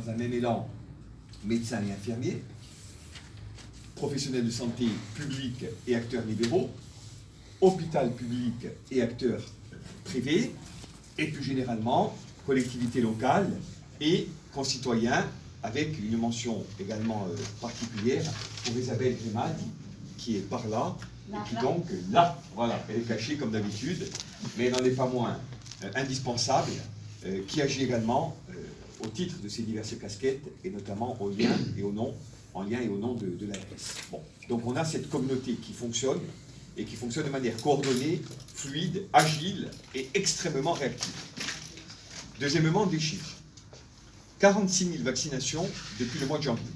dans un même élan médecins et infirmiers, professionnels de santé publics et acteurs libéraux, hôpital public et acteurs privés, et plus généralement collectivités locales et concitoyens, avec une mention également particulière pour Isabelle Grimald, qui est par là, et qui donc, là, voilà, elle est cachée comme d'habitude, mais elle n'en est pas moins indispensable, qui agit également au titre de ses diverses casquettes, et notamment au lien et au nom, en lien et au nom de l'ARS. Bon. Donc on a cette communauté qui fonctionne, et qui fonctionne de manière coordonnée, fluide, agile et extrêmement réactive. Deuxièmement, des chiffres. 46 000 vaccinations depuis le mois de janvier,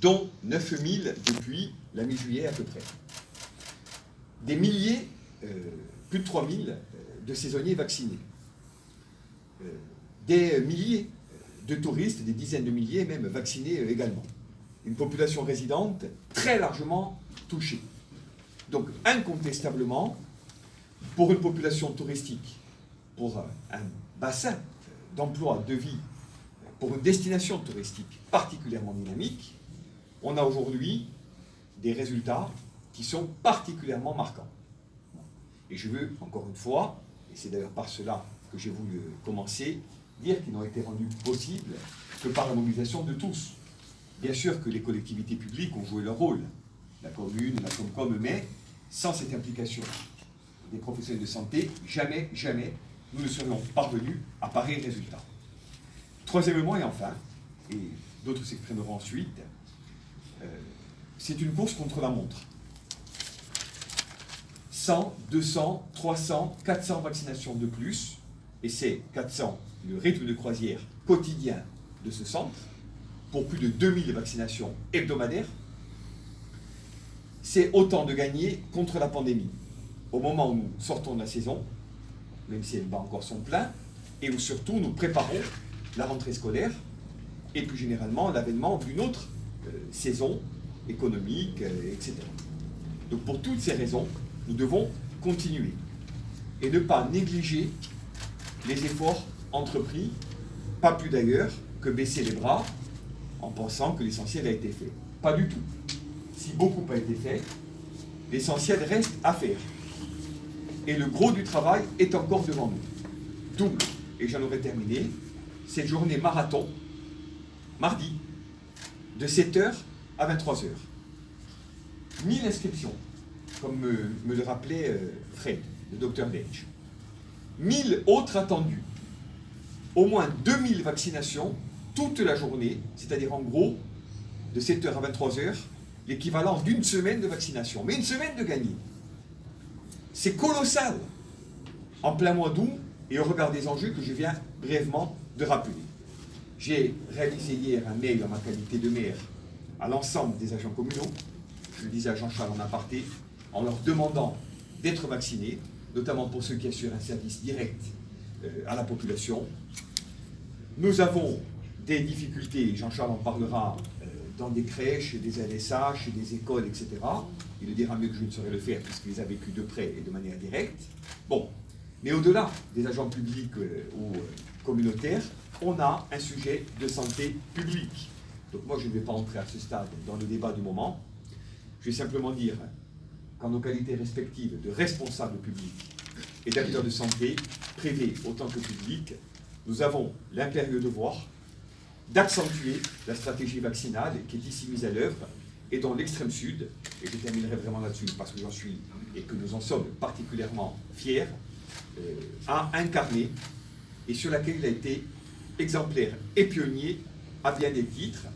dont 9 000 depuis la mi-juillet à peu près. Des milliers, plus de 3 000 de saisonniers vaccinés. Des milliers de touristes, des dizaines de milliers même vaccinés également. Une population résidente très largement touchée. Donc incontestablement, pour une population touristique, pour un bassin d'emploi, de vie, pour une destination touristique particulièrement dynamique, on a aujourd'hui des résultats qui sont particulièrement marquants. Et je veux, encore une fois, et c'est d'ailleurs par cela que j'ai voulu commencer, dire qu'ils n'ont été rendus possibles que par la mobilisation de tous. Bien sûr que les collectivités publiques ont joué leur rôle, la commune, la Comcom, mais sans cette implication des professionnels de santé, jamais, jamais, nous ne serions parvenus à pareils résultats. Troisièmement et enfin, et d'autres s'exprimeront ensuite, c'est une course contre la montre. 100, 200, 300, 400 vaccinations de plus, et c'est 400 le rythme de croisière quotidien de ce centre, pour plus de 2000 vaccinations hebdomadaires. C'est autant de gagner contre la pandémie, au moment où nous sortons de la saison, même si elle bat encore son plein, et où surtout nous préparons la rentrée scolaire, et plus généralement l'avènement d'une autre saison économique, etc. Donc pour toutes ces raisons, nous devons continuer, et ne pas négliger les efforts entrepris, pas plus d'ailleurs que baisser les bras en pensant que l'essentiel a été fait. Pas du tout. Si beaucoup a été fait, l'essentiel reste à faire. Et le gros du travail est encore devant nous. D'où, et j'en aurai terminé, cette journée marathon, mardi, de 7h à 23h. 1000 inscriptions, comme me le rappelait Fred, le docteur Lech. 1000 autres attendus. Au moins 2000 vaccinations toute la journée, c'est-à-dire en gros, de 7h à 23h, l'équivalent d'une semaine de vaccination. Mais une semaine de gagner. C'est colossal, en plein mois d'août, et au regard des enjeux que je viens brièvement de rappeler. J'ai réalisé hier un mail en ma qualité de maire à l'ensemble des agents communaux, je le disais à Jean-Charles en aparté, en leur demandant d'être vaccinés, notamment pour ceux qui assurent un service direct à la population. Nous avons des difficultés, Jean-Charles en parlera, dans des crèches, des LSH, des écoles, etc. Il le dira mieux que je ne saurais le faire puisqu'il les a vécus de près et de manière directe. Bon, mais au-delà des agents publics ou communautaires, on a un sujet de santé publique. Donc moi, je ne vais pas entrer à ce stade dans le débat du moment. Je vais simplement dire qu'en nos qualités respectives de responsables publics et d'acteurs de santé, privés autant que publics, nous avons l'impérieux devoir d'accentuer la stratégie vaccinale qui est ici mise à l'œuvre et dont l'extrême sud, et je terminerai vraiment là-dessus parce que j'en suis et que nous en sommes particulièrement fiers, a incarné et sur laquelle il a été exemplaire et pionnier à bien des titres.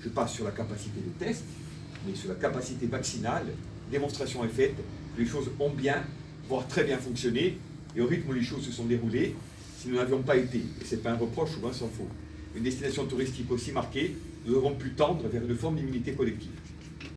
Je passe sur la capacité de test, mais sur la capacité vaccinale, démonstration est faite, les choses ont bien, voire très bien fonctionné, et au rythme où les choses se sont déroulées, si nous n'avions pas été, et ce n'est pas un reproche, souvent s'en faut, une destination touristique aussi marquée, nous aurons pu tendre vers une forme d'immunité collective.